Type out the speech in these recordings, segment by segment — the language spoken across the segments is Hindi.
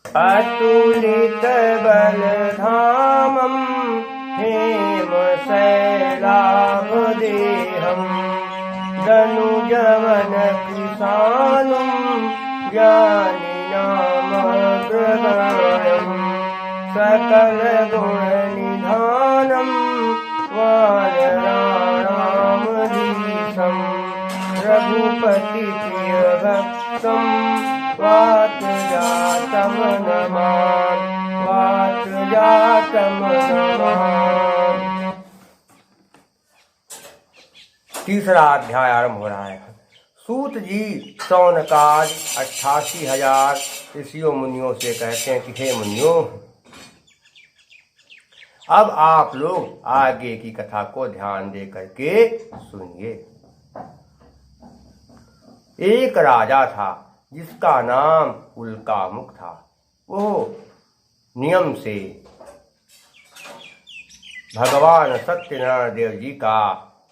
अतुलित बलधामं हेमशैलाभदेहं धनुजवन कृशानं ज्ञानिनामग्रगण्यं सकलगुणनिधानं वानराणामधीशं रघुपतिप्रियभक्तं वातजातं नमामि। तीसरा अध्याय आरंभ हो रहा है। सूत जी सौनकाज 88,000 ऋषियों मुनियों से कहते हैं कि हे मुनियों, अब आप लोग आगे की कथा को ध्यान दे करके सुनिए। एक राजा था जिसका नाम उल्कामुख था। वो नियम से भगवान सत्यनारायण देव जी का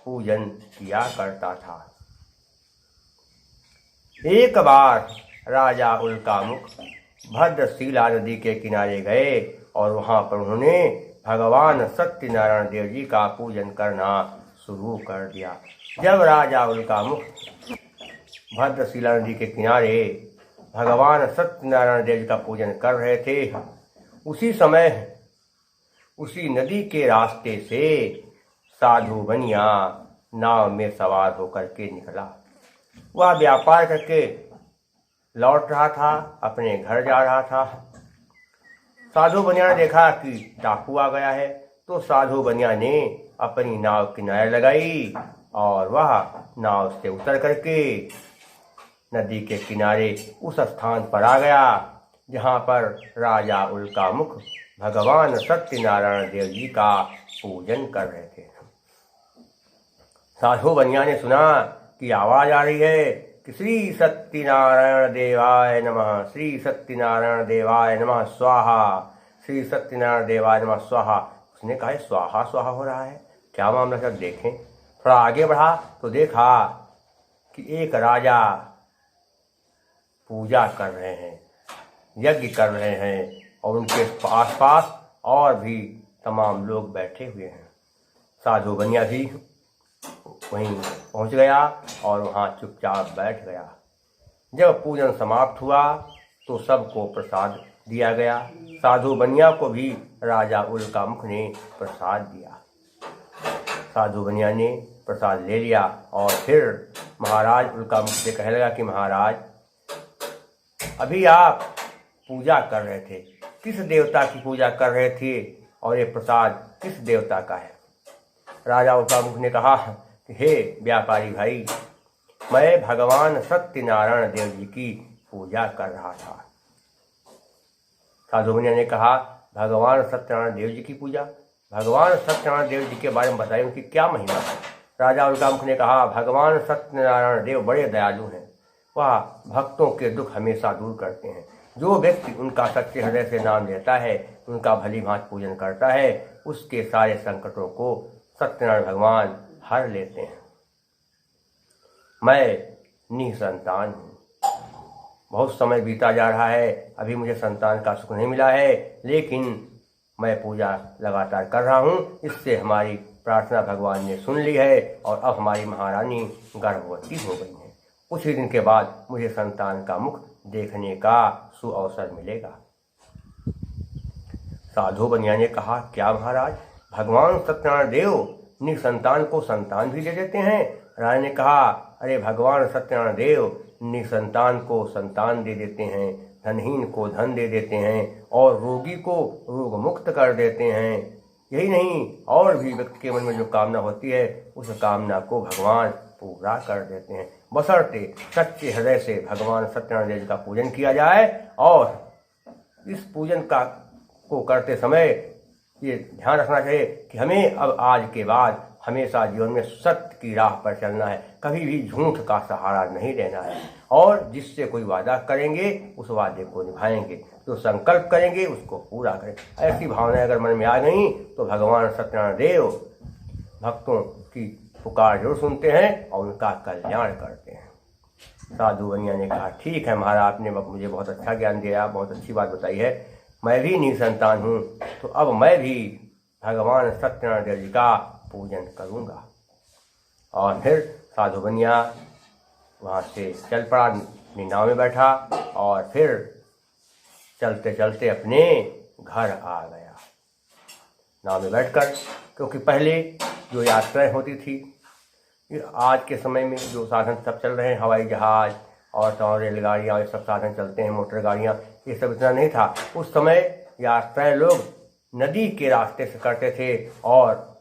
पूजन किया करता था। एक बार राजा उल्कामुख भद्रशिला नदी के किनारे गए और वहां पर उन्होंने भगवान सत्यनारायण देव जी का पूजन करना शुरू कर दिया। जब राजा उल्कामुख भद्रशिला नदी के किनारे भगवान सत्यनारायण देव जी का पूजन कर रहे थे, उसी समय उसी नदी के रास्ते से साधु बनिया नाव में सवार होकर के निकला। वह व्यापार करके लौट रहा था, अपने घर जा रहा था। साधु बनिया ने देखा कि डाकू आ गया है, तो साधु बनिया ने अपनी नाव किनारे लगाई और वह नाव से उतर करके नदी के किनारे उस स्थान पर आ गया जहाँ पर राजा उल्कामुख भगवान सत्यनारायण देव जी का पूजन कर रहे थे। साधु बनिया ने सुना कि आवाज आ रही है कि श्री सत्यनारायण देवाय नमः, श्री सत्यनारायण देवाय नमः स्वाहा, श्री सत्यनारायण देवाय नमः स्वाहा। उसने कहा स्वाहा स्वाहा हो रहा है, क्या मामला सब देखें। थोड़ा आगे बढ़ा तो देखा कि एक राजा पूजा कर रहे हैं, यज्ञ कर रहे हैं और उनके आसपास और भी तमाम लोग बैठे हुए हैं। साधु बनिया भी वहीं पहुंच गया और वहां चुपचाप बैठ गया। जब पूजन समाप्त हुआ तो सबको प्रसाद दिया गया। साधु बनिया को भी राजा उल्कामुख ने प्रसाद दिया। साधु बनिया ने प्रसाद ले लिया और फिर महाराज उल्कामुख से कहने लगा कि महाराज, अभी आप पूजा कर रहे थे, किस देवता की पूजा कर रहे थे और ये प्रसाद किस देवता का है? राजा उल्कामुख ने कहा कि हे व्यापारी भाई, मैं भगवान सत्यनारायण देव जी की पूजा कर रहा था। साधु बनिया ने कहा भगवान सत्यनारायण देव जी की पूजा, भगवान सत्यनारायण देव जी के बारे में बताइए, उनकी क्या महिमा है? राजा उल्कामुख ने कहा भगवान सत्यनारायण देव बड़े दयालु हैं, वह भक्तों के दुख हमेशा दूर करते हैं। जो व्यक्ति उनका सच्चे हृदय से नाम लेता है, उनका भली भांति पूजन करता है, उसके सारे संकटों को सत्यनारायण भगवान हर लेते हैं। मैं निसंतान हूँ, बहुत समय बीता जा रहा है, अभी मुझे संतान का सुख नहीं मिला है, लेकिन मैं पूजा लगातार कर रहा हूँ। इससे हमारी प्रार्थना भगवान ने सुन ली है और अब हमारी महारानी गर्भवती हो गई है। कुछ ही दिन के बाद मुझे संतान का मुख देखने का सुअवसर मिलेगा। साधु बनिया ने कहा क्या महाराज, भगवान सत्यनारायण देव निसंतान को संतान भी दे देते हैं? राजा ने कहा अरे भगवान सत्यनारायण देव निसंतान को संतान दे देते हैं, धनहीन को धन दे देते हैं और रोगी को रोग मुक्त कर देते हैं। यही नहीं, और भी व्यक्ति के मन में जो कामना होती है उस कामना को भगवान पूरा कर देते हैं, बशर्ते सच्चे हृदय से भगवान सत्यनारायण देव का पूजन किया जाए। और इस पूजन को करते समय ये ध्यान रखना चाहिए कि हमें अब आज के बाद हमेशा जीवन में सत्य की राह पर चलना है, कभी भी झूठ का सहारा नहीं लेना है और जिससे कोई वादा करेंगे उस वादे को निभाएंगे, जो संकल्प करेंगे उसको पूरा करें। ऐसी भावनाएं अगर मन में आ गई तो भगवान सत्यनारायण देव भक्तों की पुकार जरूर सुनते हैं और उनका कल्याण करते हैं। साधु बनिया ने कहा, ठीक है महाराज, आपने मुझे बहुत अच्छा ज्ञान दिया, बहुत अच्छी बात बताई है। मैं भी निसंतान हूँ, तो अब मैं भी भगवान सत्यनारायण देव जी का पूजन करूँगा। और फिर साधु बनिया वहाँ से चल पड़ा, अपनी नाव में बैठा और फिर चलते चलते अपने घर आ गया नाव में बैठकर। क्योंकि पहले जो यात्राएं होती थी, आज के समय में जो साधन सब चल रहे हैं, हवाई जहाज और रेलगाड़ियाँ, ये सब साधन चलते हैं, मोटर गाड़ियाँ, ये सब इतना नहीं था। उस समय यात्राएं लोग नदी के रास्ते से करते थे और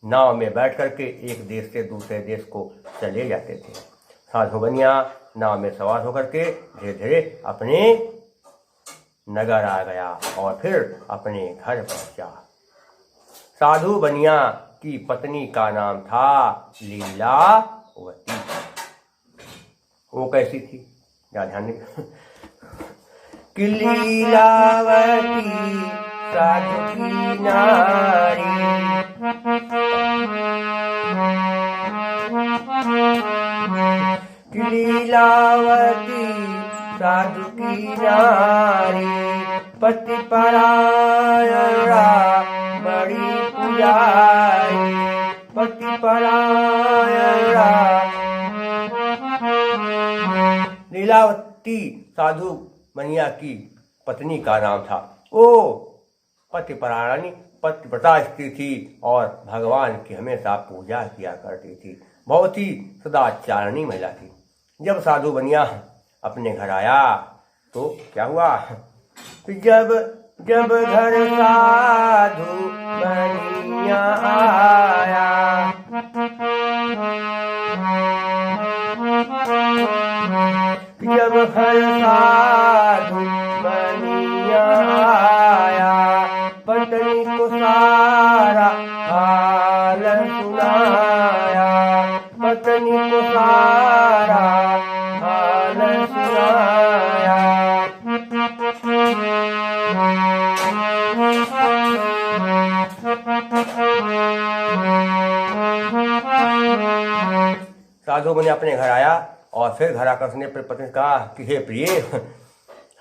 नाव में बैठ करके एक देश से दूसरे देश को चले जाते थे। साधु बनिया नाव में सवार होकर के धीरे धीरे अपने नगर आ गया और फिर अपने घर पहुंचा। साधु बनिया की पत्नी का नाम था लीलावती। वो कैसी थी, क्या ध्यान नहीं कि लीलावती साधु की नारी, लीलावती साधु की नारी, पति परायणा बड़ी पुजारी, पति परायणा। लीलावती साधु बनिया की पत्नी का नाम था। वो पति परायणी, पतिव्रता स्त्री थी और भगवान की हमेशा पूजा किया करती थी। बहुत ही सदाचारणी महिला थी। जब साधु बनिया अपने घर आया तो क्या हुआ, जब जब घर साधु बनिया आया, जब घर साधु बनिया आया, पत्नी को सारा हाल सुनाया, पत्नी को सारा हाल सुनाया। साधु बनिया अपने घर आया और फिर घर आकर उसने अपनी पत्नी से कहा कि हे प्रिय,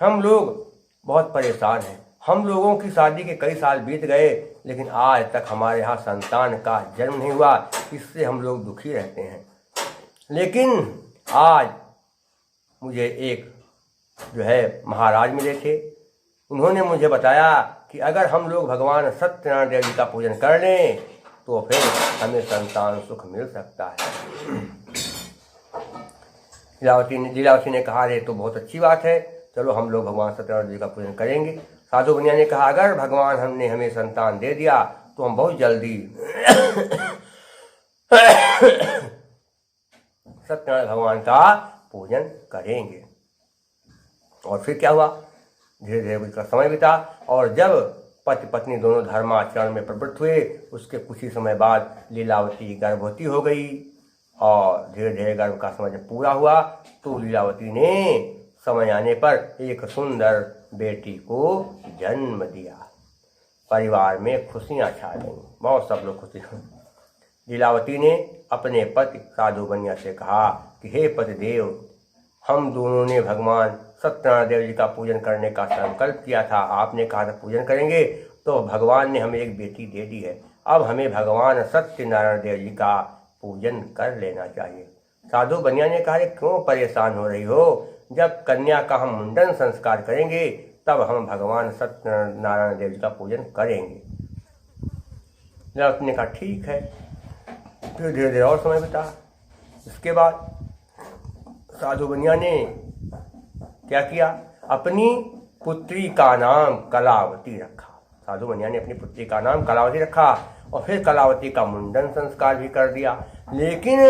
हम लोग बहुत परेशान हैं। हम लोगों की शादी के कई साल बीत गए, लेकिन आज तक हमारे यहाँ संतान का जन्म नहीं हुआ। इससे हम लोग दुखी रहते हैं। लेकिन आज मुझे एक जो है महाराज मिले थे। उन्होंने मुझे बताया कि अगर हम लोग भगवान सत्यनारायण देव जी का पूजन कर लें तो फिर हमें संतान सुख मिल सकता है। लीलावती ने कहा, ये तो बहुत अच्छी बात है, चलो हम लोग भगवान सत्यनारायण देव जी का पूजन करेंगे। साधु बनिया ने कहा, अगर भगवान हमने हमें संतान दे दिया तो हम बहुत जल्दी सत्यनारायण भगवान का पूजन करेंगे। और फिर क्या हुआ, धीरे धीरे उसका समय बीता और जब पति पत्नी दोनों धर्माचरण में प्रवृत्त हुए, उसके कुछ ही समय बाद लीलावती गर्भवती हो गई। और धीरे धीरे गर्भ का समय जब पूरा हुआ तो लीलावती ने समय आने पर एक सुंदर बेटी को जन्म दिया। परिवार में खुशियां छा गईं, बहुत सब लोग खुशी हुए। लीलावती ने अपने पति साधु बनिया से कहा कि हे पतिदेव, हम दोनों ने भगवान सत्यनारायण देव जी का पूजन करने का संकल्प किया था। आपने कहा था पूजन करेंगे, तो भगवान ने हमें एक बेटी दे दी है। अब हमें भगवान सत्यनारायण देव जी का पूजन कर लेना चाहिए। साधु बनिया ने कहा, क्यों परेशान हो रही हो? जब कन्या का हम मुंडन संस्कार करेंगे तब हम भगवान सत्यनारायण देव जी का पूजन करेंगे। लीलावती ने कहा, ठीक है। फिर धीरे धीरे और समय बीता। इसके बाद साधु बनिया ने क्या किया, अपनी पुत्री का नाम कलावती रखा। साधु बनिया ने अपनी पुत्री का नाम कलावती रखा और फिर कलावती का मुंडन संस्कार भी कर दिया। लेकिन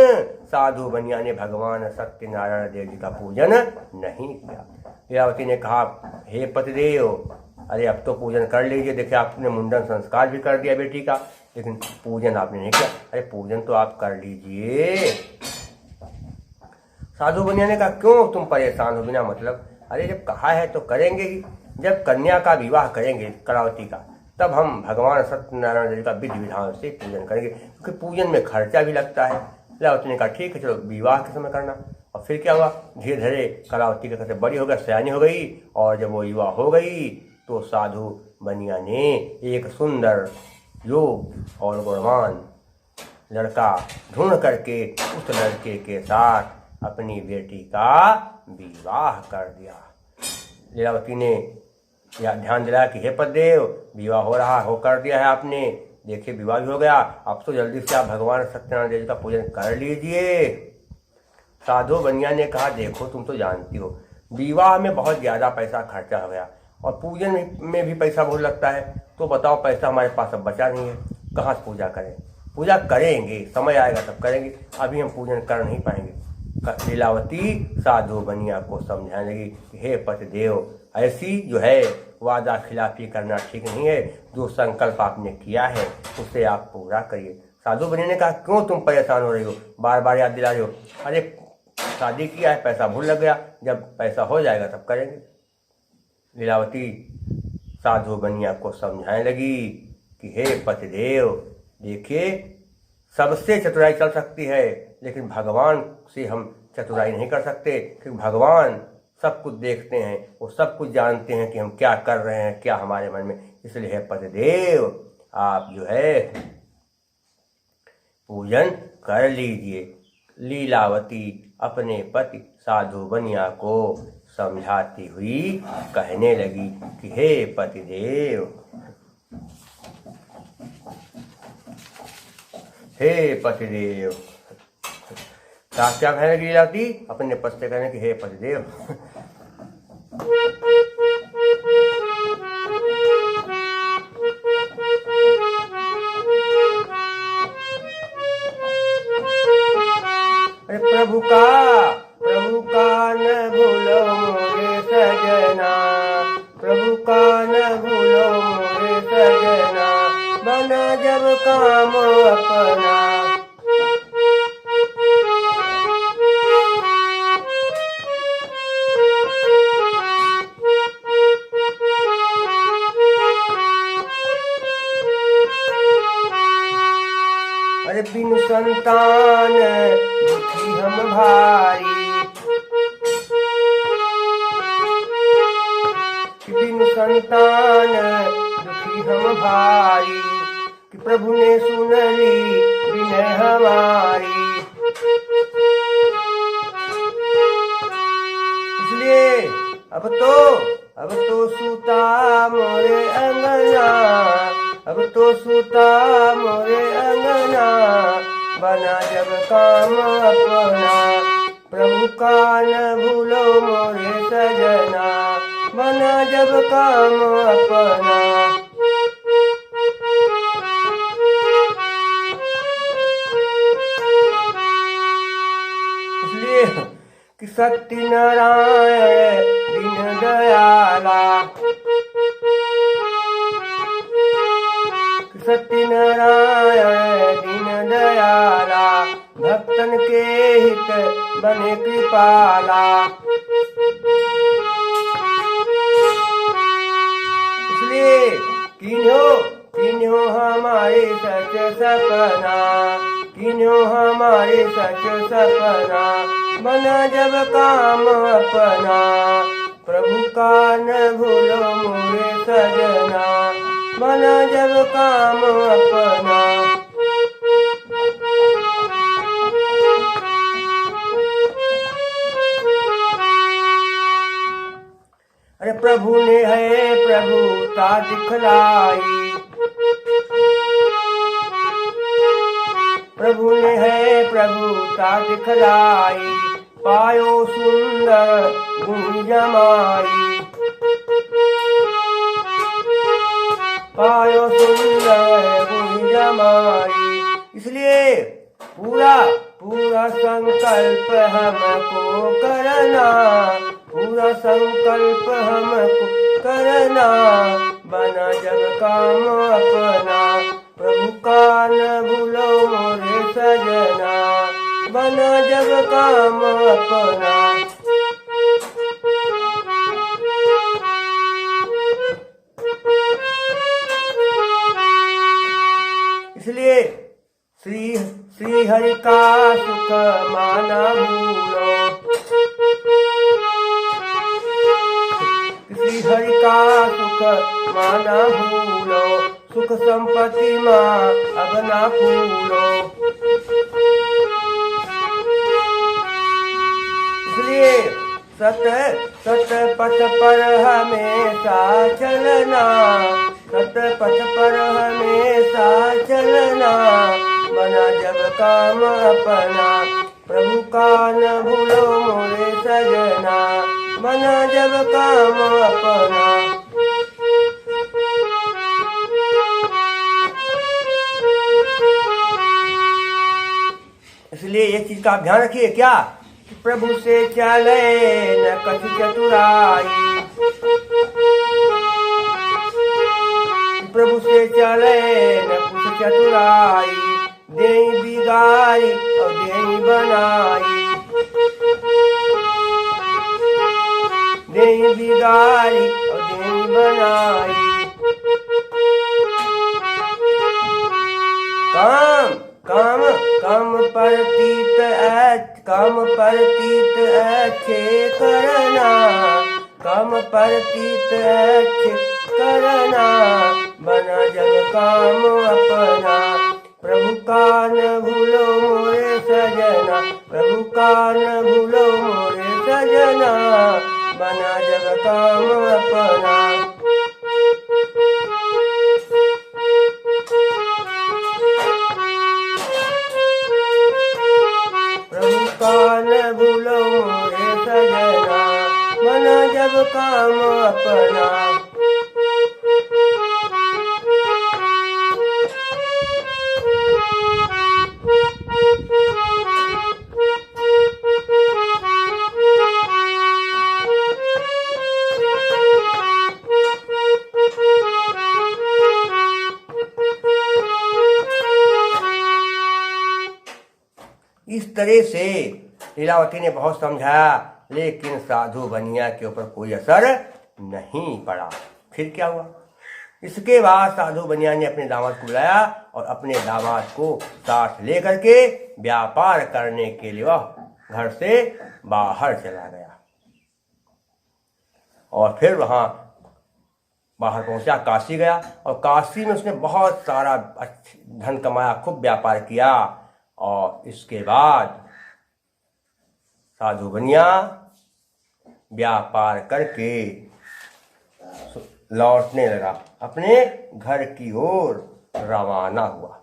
साधु बनिया ने भगवान सत्यनारायण देव जी का पूजन नहीं किया। लीलावती ने कहा, हे पतिदेव, अरे अब तो पूजन कर लीजिए। देखिए, आपने मुंडन संस्कार भी कर दिया बेटी का, लेकिन पूजन आपने नहीं किया। अरे पूजन तो आप कर लीजिए। साधु बनिया ने कहा, क्यों तुम परेशान हो बिना मतलब? अरे जब कहा है तो करेंगे ही। जब कन्या का विवाह करेंगे कलावती का, तब हम भगवान सत्यनारायण देव जी का विधि विधान से पूजन करेंगे, क्योंकि पूजन में खर्चा भी लगता है। लीलावती ने कहा, ठीक है, चलो विवाह के समय करना। और फिर क्या हुआ, धीरे धीरे कलावती के कहते बड़ी हो गई, सयानी हो गई, और जब वो युवा हो गई तो साधु बनिया ने एक सुंदर योग और गुणवान लड़का ढूंढ करके उस लड़के के साथ अपनी बेटी का विवाह कर दिया। लीलावती ने या ध्यान दिलाया कि हे पतिदेव, विवाह हो रहा हो कर दिया है आपने, देखिए विवाह भी हो गया, अब तो जल्दी से आप भगवान सत्यनारायण देव का पूजन कर लीजिए। साधु बनिया ने कहा देखो तुम तो जानती हो विवाह में बहुत ज़्यादा पैसा खर्चा हो गया और पूजन में भी पैसा बहुत लगता है, तो बताओ पैसा हमारे पास अब बचा नहीं है, कहाँ से पूजा करें। पूजा करेंगे, समय आएगा तब करेंगे, अभी हम पूजन कर नहीं पाएंगे। लीलावती साधु बनिया को समझाने लगी कि हे पतिदेव, ऐसी जो है वादा खिलाफी करना ठीक नहीं है, जो संकल्प आपने किया है उसे आप पूरा करिए। साधु बनिया ने कहा क्यों तुम परेशान हो रही हो, बार बार याद दिला रही हो, अरे शादी किया है, पैसा भूल लग गया, जब पैसा हो जाएगा तब करेंगे। लीलावती साधु बनिया को समझाने लगी कि हे पतिदेव, देखिए सबसे चतुराई चल सकती है, लेकिन भगवान से हम चतुराई नहीं कर सकते, क्योंकि भगवान सब कुछ देखते हैं, वो सब कुछ जानते हैं कि हम क्या कर रहे हैं, क्या हमारे मन में। इसलिए है पतिदेव, आप जो है पूजन कर लीजिए। लीलावती अपने पति साधु बनिया को समझाती हुई कहने लगी कि हे पतिदेव, हे पतिदेव, क्या कहने लगी लीलावती अपने पति से कहने कि हे पतिदेव, प्रभु का न भूलो मोरे सजना, प्रभु का न भूलो मोरे सजना, बना जब काम अपना। अरे बिनु संतान दुखी हम भारी, बिनु संतान दुखी हम भारी, कि प्रभु ने सुन ली विनय हमारी। इसलिए अब तो सूता मोरे अंगना, अब तो सूता मोरे अंगना, बना जब काम अपना। प्रभु का न भूलो मोरे सजना, बना जब काम अपना। इसलिए कि सत्यनारायण दीन दयाला, सत्यनारायण दीन दयाला, भक्तन के हित बने कृपाला। इसलिए किन्हों हमारे सच सपना, किन्हों हमारे सच सपना, बना जब काम अपना। प्रभु का न भूलो मोरे सजना, बना जब काम अपना। अरे प्रभु ने है प्रभुता दिखलाई, प्रभु ने है प्रभुता दिखलाई, पायो सुंदर गुण जमाई, पायो सुंदर गुण जमाई। इसलिए पूरा संकल्प हमको करना, पूरा संकल्प हमको करना, बना जब काम अपना। प्रभु का न भूलो मोरे सजना, बना जब काम अपना। इसलिए श्री हरि का सुख माना भूलो, का सुख माना भूलो, सुख संपत्ति माँ अब ना भूलो। इसलिए सत पथ पर हमेशा चलना, सत पथ पर हमेशा चलना, बना जब काम अपना, प्रभु का न भूलो मोरे सजना, बना जब काम अपना। इसलिए ये चीज का आप ध्यान रखिए क्या, कि प्रभु से चले न कछु चतुराई, प्रभु से चले न कुछ चतुराई, देई बिगाड़ी और देई बनाई, देई बिगाड़ी और देई बनाई। काम परतीत अच्छे करना, काम परतीत अच्छे करना, बना जब काम अपना, प्रभु का न भूलो मोरे सजना, प्रभु का न भूलो मोरे सजना, बना जब काम अपना। प्रभु का न भूलो मोरे सजना, बना जब काम अपना। इस तरह से लीलावती ने बहुत समझाया, लेकिन साधु बनिया के ऊपर कोई असर नहीं पड़ा। फिर क्या हुआ? इसके बाद साधु बनिया ने अपने दामाद को बुलाया और अपने दामाद को साथ लेकर के व्यापार करने के लिए वह घर से बाहर चला गया और फिर वहां बाहर पहुंचा, काशी गया और काशी में उसने बहुत सारा धन कमाया, खूब व्यापार किया। और इसके बाद साधु बनिया व्यापार करके लौटने लगा, अपने घर की ओर रवाना हुआ।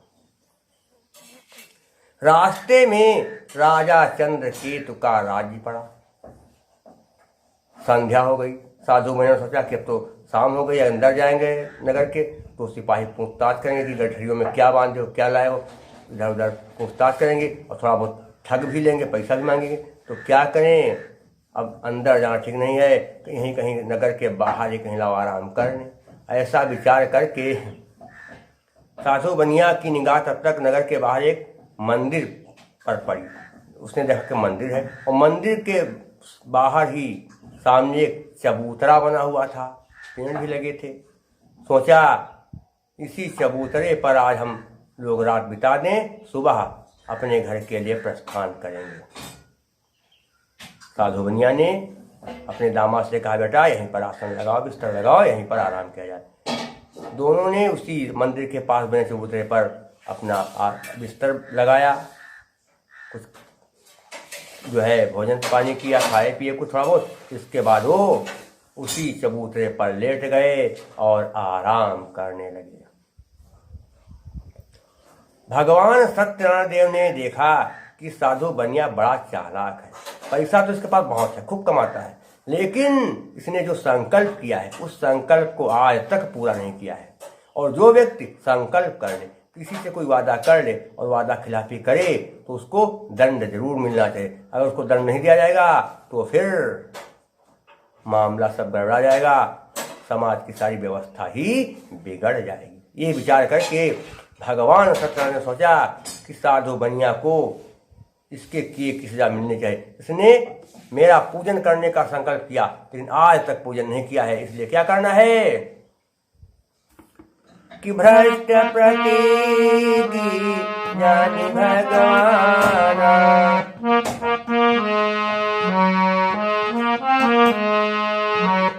रास्ते में राजा चंद्रकेतु का राज्य पड़ा। संध्या हो गई। साधु बनिया ने सोचा कि अब तो शाम हो गई, अंदर जाएंगे नगर के तो सिपाही पूछताछ करेंगे कि गठरियों में क्या बांधे हो, क्या लाए हो। इधर उधर पूछताछ करेंगे और थोड़ा बहुत ठग भी लेंगे, पैसा भी मांगेंगे। तो क्या करें, अब अंदर जाना ठीक नहीं है, कहीं कहीं नगर के बाहर ही कहीं लाओ आराम करने। ऐसा विचार करके साधु बनिया की निगाह तब तक नगर के बाहर एक मंदिर पर पड़ी। उसने देखा कि मंदिर है और मंदिर के बाहर ही सामने एक चबूतरा बना हुआ था, पेड़ भी लगे थे। सोचा इसी चबूतरे पर आज हम लोग रात बिता दें, सुबह अपने घर के लिए प्रस्थान करेंगे। साधु बनिया ने अपने दामाद से कहा, बेटा यहीं पर आसन लगाओ, बिस्तर लगाओ, यहीं पर आराम किया जाए। दोनों ने उसी मंदिर के पास बने चबूतरे पर अपना बिस्तर लगाया, कुछ जो है भोजन पानी किया, खाए पिए कुछ थोड़ा बहुत। इसके बाद वो उसी चबूतरे पर लेट गए और आराम करने लगे। भगवान सत्यनारायण देव ने देखा कि साधु बनिया बड़ा चालाक है, पैसा तो इसके पास बहुत है, खूब कमाता है, लेकिन इसने जो संकल्प किया है उस संकल्प को आज तक पूरा नहीं किया है। और जो व्यक्ति संकल्प कर ले, किसी से कोई वादा कर ले और वादा खिलाफी करे तो उसको दंड जरूर मिलना चाहिए। अगर उसको दंड नहीं दिया जाएगा तो फिर मामला सब गड़बड़ा जाएगा, समाज की सारी व्यवस्था ही बिगड़ जाएगी। ये विचार करके भगवान सत्यनारायण ने सोचा कि साधु बनिया को इसके किए की सजा मिलनी चाहिए। इसने मेरा पूजन करने का संकल्प किया लेकिन आज तक पूजन नहीं किया है, इसलिए क्या करना है कि भ्रष्ट प्रतीति ज्ञानी भगवाना,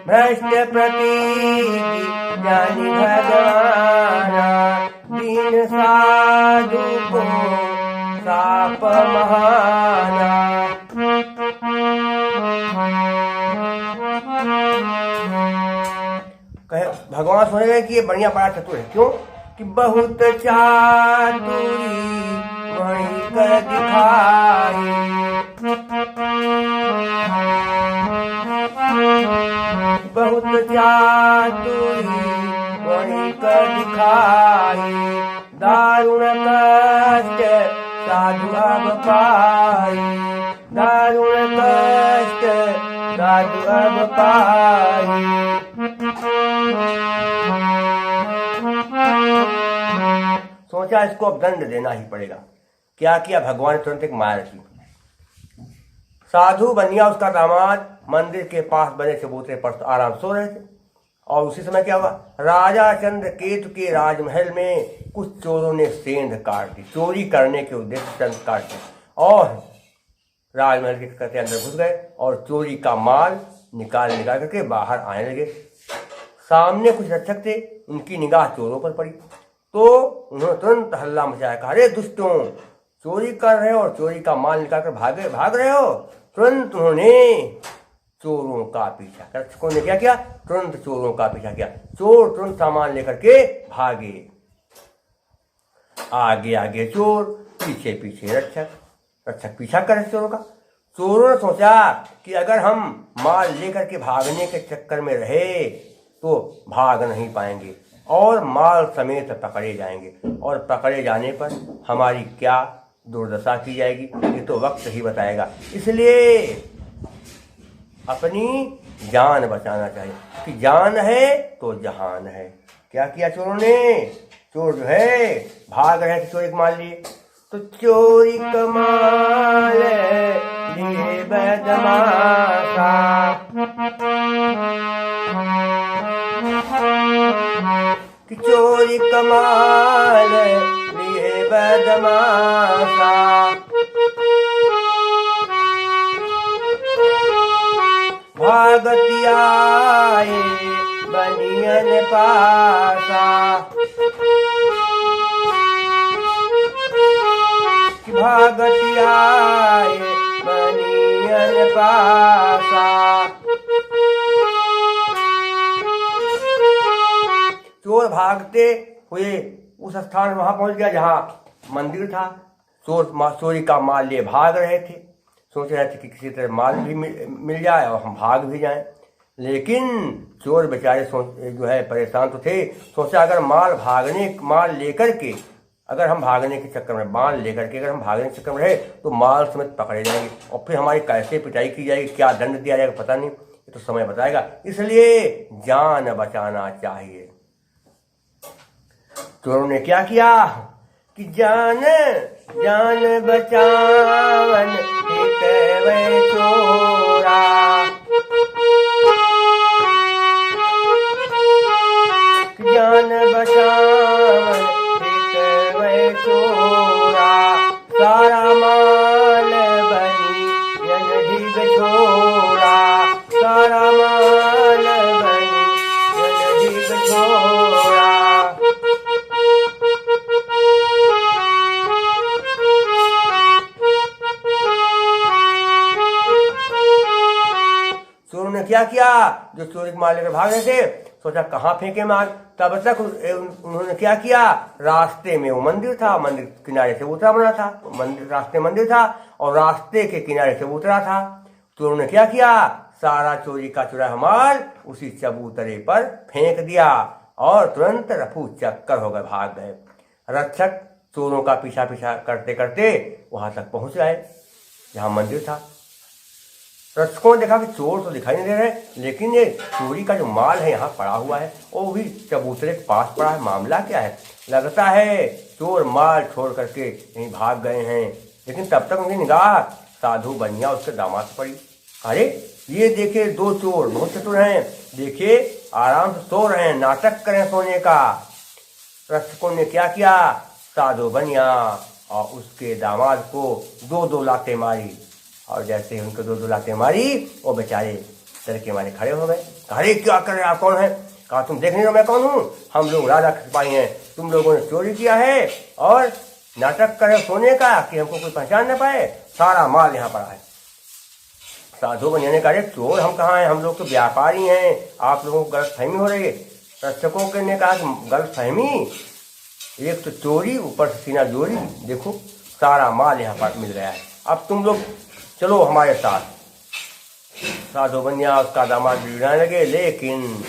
भ्रष्ट प्रतीक जानी भगवाना, दीन साधु को साप महाना। भगवान सोच रहे कि ये बढ़िया बड़ा चतुर है। क्यों? कि बहुत चातुरी वही कर दिखाई, बहुत चातुरी वही कर दिखाई, दारुण कष्ट साधु अब पाई, दारुण कष्ट साधु अब पाई। सोचा इसको अब दंड देना ही पड़ेगा। क्या किया भगवान ने? तुरंत एक माया रखी। साधु बनिया उसका दामाद मंदिर के पास बने चबूतरे पर आराम सो रहे थे, और उसी समय क्या हुआ? राजा चंद्रकेतु के राजमहल में कुछ चोरों ने सेंध काट दी, चोरी करने के उद्देश्य से सेंध काट दी, और राजमहल के कहते अंदर घुस गए और चोरी का माल निकाल करके बाहर आने लगे। सामने कुछ रक्षक थे, उनकी निगाह चोरों पर पड़ी तो उन्होंने तुरंत हल्ला मचाया, कहा, अरे दुष्टों, चोरी कर रहे हो और चोरी का माल निकाल कर भाग रहे हो। तुरंत उन्होंने चोरों का पीछा कर, रक्षकों ने क्या किया? तुरंत चोरों का पीछा किया। चोर तुरंत सामान लेकर के भागे, आगे आगे चोर, पीछे पीछे रक्षक पीछा कर चोरों का। चोरों ने सोचा कि अगर हम माल लेकर के भागने के चक्कर में रहे तो भाग नहीं पाएंगे और माल समेत पकड़े जाएंगे, और पकड़े जाने पर हमारी क्या दुर्दशा की जाएगी ये तो वक्त ही बताएगा। इसलिए अपनी जान बचाना चाहिए कि जान है तो जहान है। क्या किया चोरों ने? चोर जो है भाग रहे थे, चोरी माल लिए, तो चोरी कमाल लिए बदमाशा, कि चोरी कमाल लिए बदमाशा, भागती आए बनियन पासा, भागती आए बनियन पासा। चोर भागते हुए उस स्थान वहां पहुंच गया जहां मंदिर था। चोर चोरी का माल लिए भाग रहे थे, सोच रहे थे कि किसी तरह माल भी मिल जाए और हम भाग भी जाएं। लेकिन चोर बेचारे जो है परेशान तो थे। सोचा अगर माल लेकर के अगर हम भागने के चक्कर में अगर हम भागने के चक्कर में रहे तो माल समेत पकड़े जाएंगे, और फिर हमारी कैसे पिटाई की जाएगी, क्या दंड दिया जाएगा पता नहीं, ये तो समय बताएगा। इसलिए जान बचाना चाहिए। चोरों ने क्या किया कि जान बचावन हितवे चोरा, जान बचावन हितवे चोरा, सारा माल बनी ढीग छोड़ा, सारा माल बनी ढीग छोड़ा। क्या किया? जो चोरी माल लेकर भाग रहे थे सोचा कहाँ फेंके माल। तब तक उन्होंने क्या किया? रास्ते में वो मंदिर था, मंदिर किनारे से उतरा बना था, रास्ते मंदिर था और रास्ते के किनारे से उतरा था। तो उन्होंने क्या किया? सारा चोरी का चुराया माल उसी चबूतरे पर फेंक दिया और तुरंत रफू चक्कर हो गए, भाग गए। रक्षक चोरों का पीछा करते करते वहां तक पहुंच गए जहां मंदिर था। रक्षकों ने देखा कि चोर तो दिखाई नहीं दे रहे, लेकिन ये चोरी का जो माल है यहाँ पड़ा हुआ है, वो भी चबूतरे के पास पड़ा है। मामला क्या है? लगता है चोर माल छोड़ करके यहीं भाग गए हैं। लेकिन तब तक उनकी निगाह साधु बनिया उसके दामाद से पड़ी। अरे ये देखे, दो चोर बहुत चतुर हैं, देखे आराम से सो रहे हैं, नाटक करें सोने का। रक्षकों ने क्या किया? साधु बनिया और उसके दामाद को दो लातें मारी, और जैसे उनको दो लातें मारी वो बेचारे डर के मारे खड़े हो गए। अरे क्या कर रहे, आप कौन है? कहा तुम देख नहीं रहे मैं कौन हूँ? हम लोग राजा के सिपाही हैं, तुम लोगों ने चोरी किया है और नाटक करे सोने का कि हमको कोई पहचान न पाए, सारा माल यहाँ पर है। साधु बनिया ने कहा चोर हम कहाँ हैं, हम लोग तो व्यापारी हैं, आप लोगों को गलत फहमी हो रही है। रक्षकों के ने कहा गलत फहमी, एक तो चोरी ऊपर से सीना जोरी, देखो सारा माल यहाँ पर मिल गया है, अब तुम लोग चलो हमारे साथ। साधु बनिया उसका दामाद बिगड़ाने लगे, लेकिन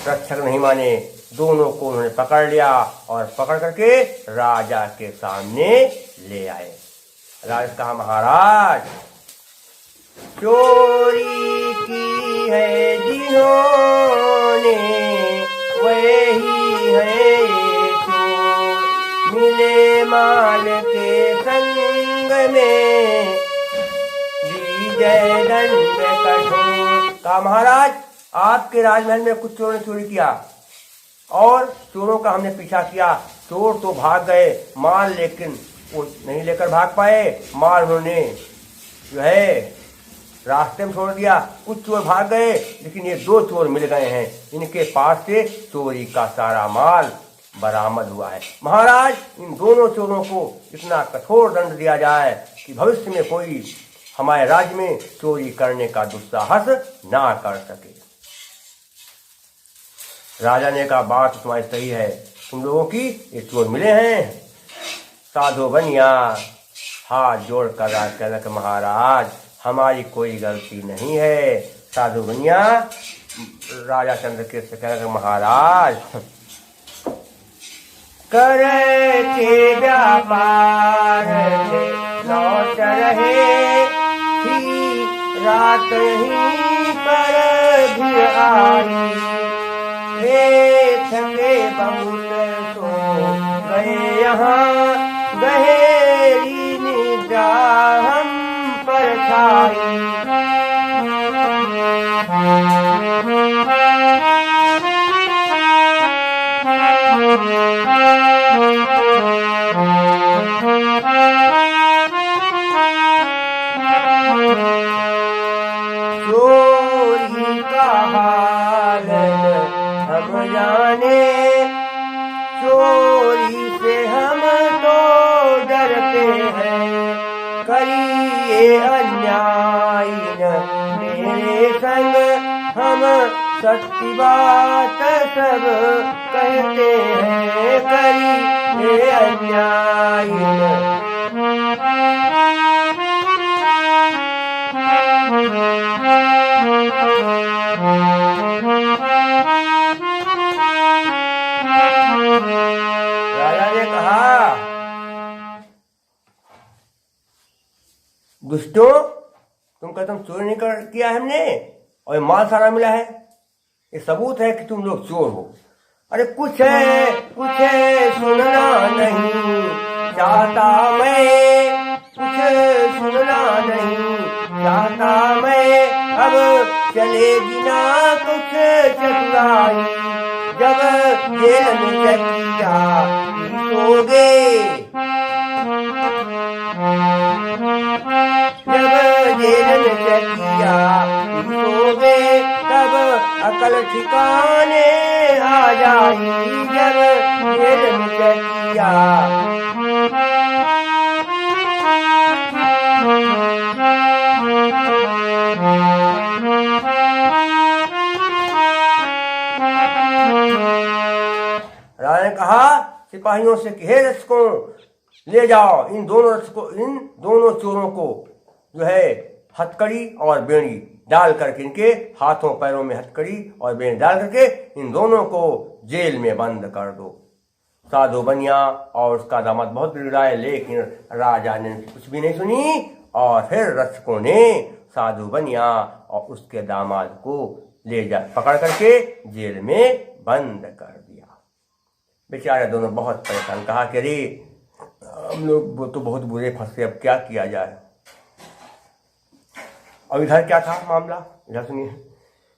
रक्षक नहीं माने, दोनों को उन्होंने पकड़ लिया और पकड़ करके राजा के सामने ले आए। राजा कहा महाराज चोरी की है जिन्होंने वही है चोर, मिले माल के संग में विजय दंड कठोर। कहा महाराज आपके राजमहल में कुछ चोरों ने चोरी किया और चोरों का हमने पीछा किया, चोर तो भाग गए, माल लेकिन वो नहीं लेकर भाग पाए, माल उन्होंने जो है रास्ते में छोड़ दिया। कुछ चोर भाग गए लेकिन ये 2 चोर मिल गए हैं, इनके पास से चोरी का सारा माल बरामद हुआ है। महाराज इन दोनों चोरों को इतना कठोर दंड दिया जाए कि भविष्य में कोई हमारे राज्य में चोरी करने का दुस्साहस ना कर सके। राजा ने कहा बात तुम्हारी सही है, तुम लोगों की ये चोर मिले हैं। साधु बनिया हाथ जोड़ कर कहला कि महाराज हमारी कोई गलती नहीं है। साधु बनिया राजा चंद्रकेत से कहला कि महाराज करे के व्यापार लौट रहे थी रात ही पर भी आई, थके बहुत सो गए यहाँ गहरी निद्रा हम पर छाई। चोरी का हाल हम जाने, चोरी से हम तो डरते हैं, करिए अन्याय न मेरे संग, हम सच्ची बात सब कहते हैं, करिए अन्याय न। राजा ने कहा दुष्टों तुम कहते तुम चोरी नहीं कर किया है हमने और माल सारा मिला है, ये सबूत है कि तुम लोग चोर हो। अरे कुछ है सुनना नहीं चाहता मैं, कुछ सुनना नहीं चाहता मैं, अब चलेगी ना कुछ चतुराई, जब जेल में चकिया पीसोगे, जब जेल में चकिया पीसोगे, तब अकल ठिकाने आ जाएगी, जब जेल में चकिया। राजा ने कहा सिपाहियों से कि हे रक्षकों ले जाओ इन दोनों चोरों को जो है हथकड़ी और बेड़ी डाल करके, इनके हाथों पैरों में हथकड़ी और बेड़ी डाल करके इन दोनों को जेल में बंद कर दो। साधु बनिया और उसका दामाद बहुत गिड़गिड़ाए, लेकिन राजा ने कुछ भी नहीं सुनी और फिर रक्षकों ने साधु बनिया और उसके दामाद को ले जा पकड़ करके जेल में बंद कर दिया। बेचारे दोनों बहुत परेशान, कहा कि अरे हम लोग तो बहुत बुरे फंसे, अब क्या किया जाए। और इधर क्या था मामला, इधर सुनिए।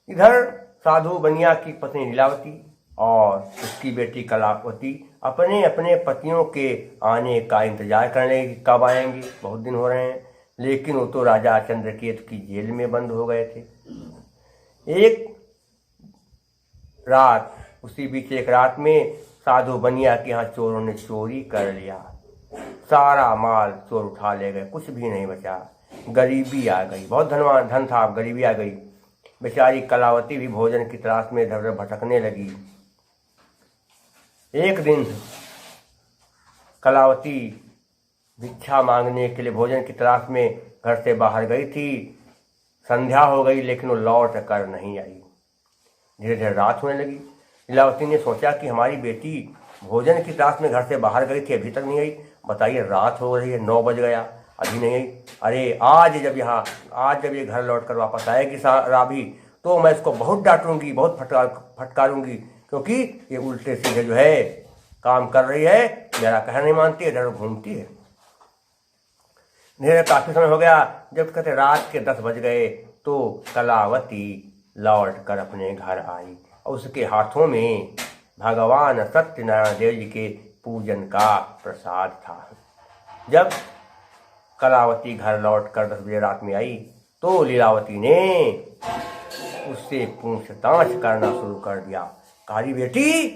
इधर साधु बनिया की पत्नी लीलावती और उसकी बेटी कलावती अपने अपने पतियों के आने का इंतजार करने की कब आएंगे, बहुत दिन हो रहे हैं, लेकिन वो तो राजा चंद्रकेतु की जेल में बंद हो गए थे। एक रात, उसी बीच एक रात में साधु बनिया के यहाँ चोरों ने चोरी कर लिया। सारा माल चोर उठा ले गए, कुछ भी नहीं बचा। गरीबी आ गई, बहुत धन था, अब गरीबी आ गई। बेचारी कलावती भी भोजन की तलाश में इधर उधर भटकने लगी। एक दिन कलावती भिक्षा मांगने के लिए भोजन की तलाश में घर से बाहर गई थी। संध्या हो गई लेकिन वो लौट कर नहीं आई। धीरे धीरे रात होने लगी। लीलावती ने सोचा कि हमारी बेटी भोजन की तलाश में घर से बाहर गई थी, अभी तक नहीं आई। बताइए, रात हो रही है, 9 बज गया, अभी नहीं आई। अरे आज जब ये घर लौट कर वापस आएगी राभी, तो मैं इसको बहुत डांटूंगी, बहुत फटकारूंगी, क्योंकि ये उल्टे सीधे जो है काम कर रही है, मेरा कहना नहीं मानती है, इधर घूमती है। धीरे काफी समय हो गया। जब कहते रात के 10 बज गए तो कलावती लौट कर अपने घर आई और उसके हाथों में भगवान सत्यनारायण देव जी के पूजन का प्रसाद था। जब कलावती घर लौट कर 10 बजे रात में आई तो लीलावती ने उससे पूछताछ करना शुरू कर दिया। कहा, बेटी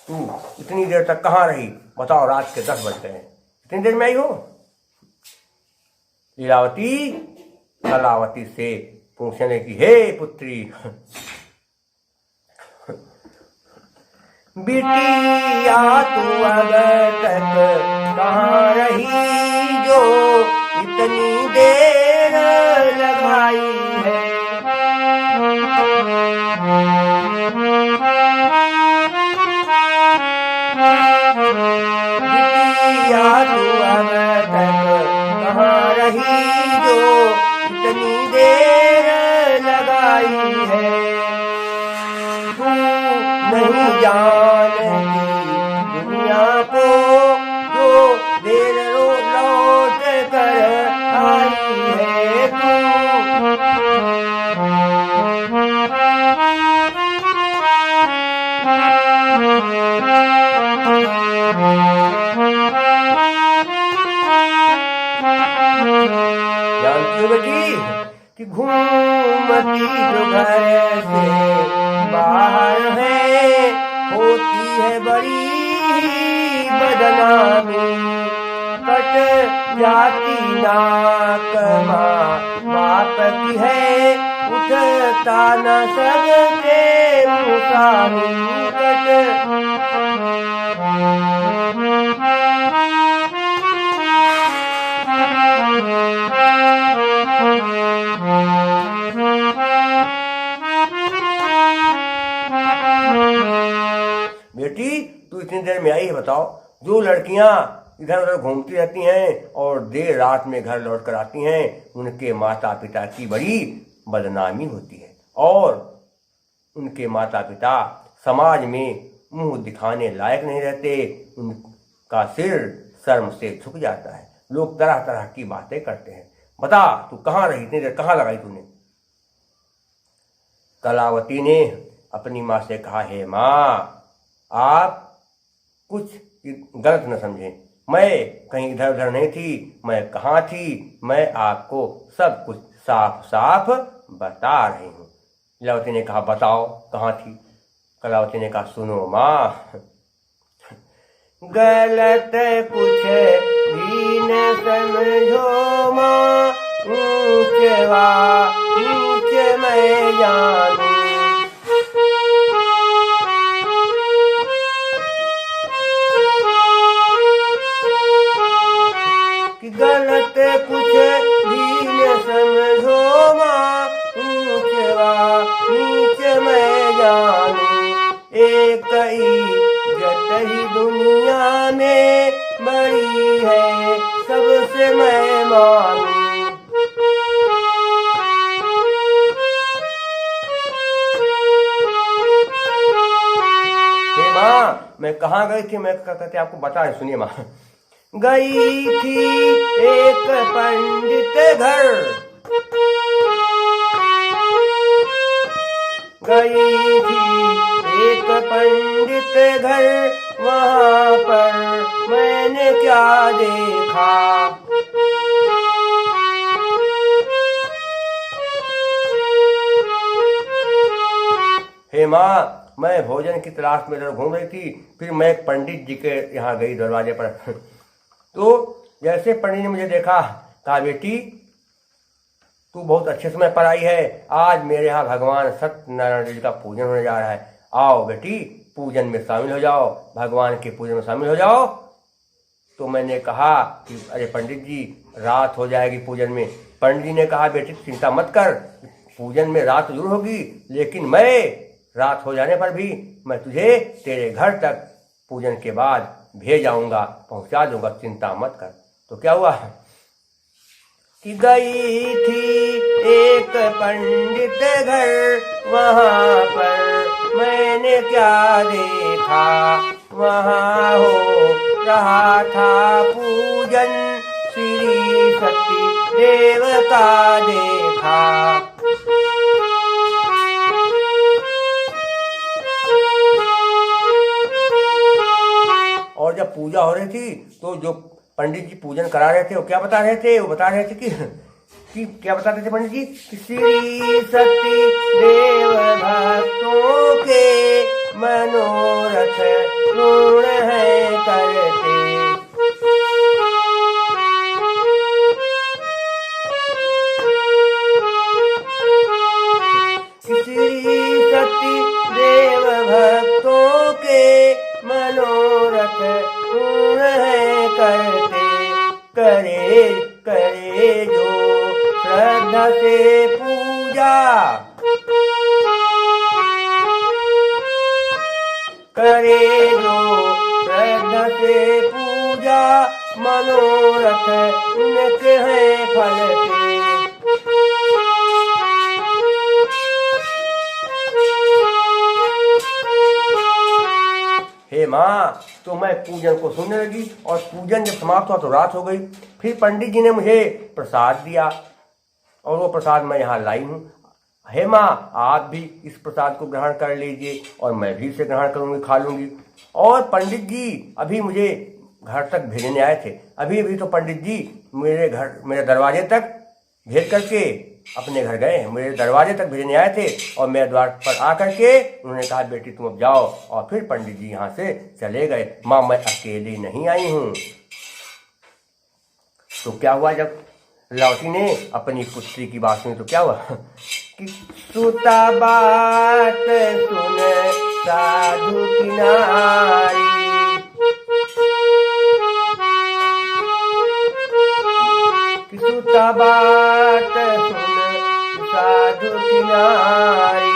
तू इतनी देर तक कहाँ रही? बताओ, रात के 10 बज गए, इतनी देर में आई हो? लीलावती कलावती से पूछने की, हे पुत्री, बिटिया तू अब तक कहाँ रही जो इतनी देर लगाई है? बिटिया तू अब तक कहाँ रही जो इतनी देर लगाई है? तू नहीं जानती दुनिया को जो देर लौट कर आई है। जानती हो बेटी कि घूमती जो घर से बाहर है, होती है बड़ी बदनामी। कट जाती नाक माप की है, उठता न सबके मुसामी। बेटी तू इतनी देर में आई है, बताओ। जो लड़कियां इधर उधर घूमती रहती हैं और देर रात में घर लौट कर आती हैं, उनके माता पिता की बड़ी बदनामी होती है और उनके माता पिता समाज में मुंह दिखाने लायक नहीं रहते। उनका सिर शर्म से झुक जाता है। लोग तरह तरह की बातें करते हैं। बता, तू कहाँ रही, इतनी देर कहाँ लगाई तूने? कलावती ने अपनी माँ से कहा, हे माँ, आप कुछ गलत न समझें, मैं कहीं इधर उधर नहीं थी। मैं कहाँ थी, मैं आपको सब कुछ साफ साफ बता रही हूँ। लीलावती ने कहा, बताओ कहाँ थी? कलावती ने कहा, सुनो माँ, गलत कुछ भी न समझो माँ, ऊंचवा ऊंच मैं जानू। गलत कुछ भी न समझो माँ, ऊंचवा नीच मैं जानू। एक इज्जत ही दुनिया में बड़ी है, सबसे मैं मानू। हे माँ, मैं कहाँ गई थी? मैं कहते आपको बता रही, सुनिए माँ। गई थी एक पंडित घर, गई थी एक पंडित घर, वहाँ पर मैंने क्या देखा? हे माँ, मैं भोजन की तलाश में इधर घूम रही थी, फिर मैं एक पंडित जी के यहाँ गई दरवाजे पर। तो जैसे पंडित ने मुझे देखा, कहा बेटी तू बहुत अच्छे समय पर आई है, आज मेरे यहाँ भगवान सत्यनारायण जी का पूजन होने जा रहा है, आओ बेटी पूजन में शामिल हो जाओ, भगवान के पूजन में शामिल हो जाओ। तो मैंने कहा कि अरे पंडित जी रात हो जाएगी पूजन में। पंडित जी ने कहा बेटी चिंता मत कर, पूजन में रात जरूर होगी, लेकिन मैं रात हो जाने पर भी मैं तुझे तेरे घर तक पूजन के बाद भेज आऊँगा, पहुँचा दूंगा, चिंता मत कर। तो क्या हुआ कि गई थी एक पंडित घर, वहाँ पर मैंने क्या देखा, वहाँ हो रहा था पूजन, श्री सती देव का देखा। और जब पूजा हो रही थी तो जो पंडित जी पूजन करा रहे थे वो क्या बता रहे थे, वो बता रहे थे कि क्या बता रहे थे पंडित जी कि श्री सती देव भक्तों के मनोरथ पूर्ण है करते। श्री सती देव भक्तों के मनोरथ पूर्ण है करते, करे करे जो श्रद्धा से पूजा, करे जो श्रद्धा से पूजा, मनोरथ उनके हैं फल के। हे माँ, तो मैं पूजन को सुनने लगी और पूजन जब समाप्त हुआ तो रात हो गई। फिर पंडित जी ने मुझे प्रसाद दिया और वो प्रसाद मैं यहाँ लाई हूँ। हे माँ, आप भी इस प्रसाद को ग्रहण कर लीजिए और मैं भी इसे ग्रहण करूँगी, खा लूँगी। और पंडित जी अभी मुझे घर तक भेजने आए थे, अभी तो पंडित जी मेरे दरवाजे तक भेज करके अपने घर गए, मेरे दरवाजे तक भेजने आए थे और मेरे द्वार पर आकर के उन्होंने कहा बेटी तुम अब जाओ, और फिर पंडित जी यहाँ से चले गए। माँ, मैं अकेली नहीं आई हूँ। तो क्या हुआ जब लीलावती ने अपनी पुत्री की बात सुनी तो क्या हुआ कि सुता बात सुन साधु की नारी, सुता बात सुन साधु की नारी,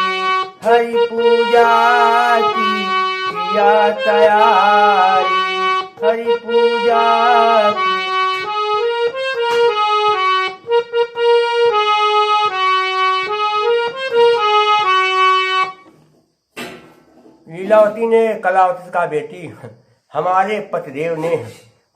हरि पूजा की किया तैयारी, हरि पूजा की। लीलावती ने कलावती से कहा बेटी हमारे पतिदेव ने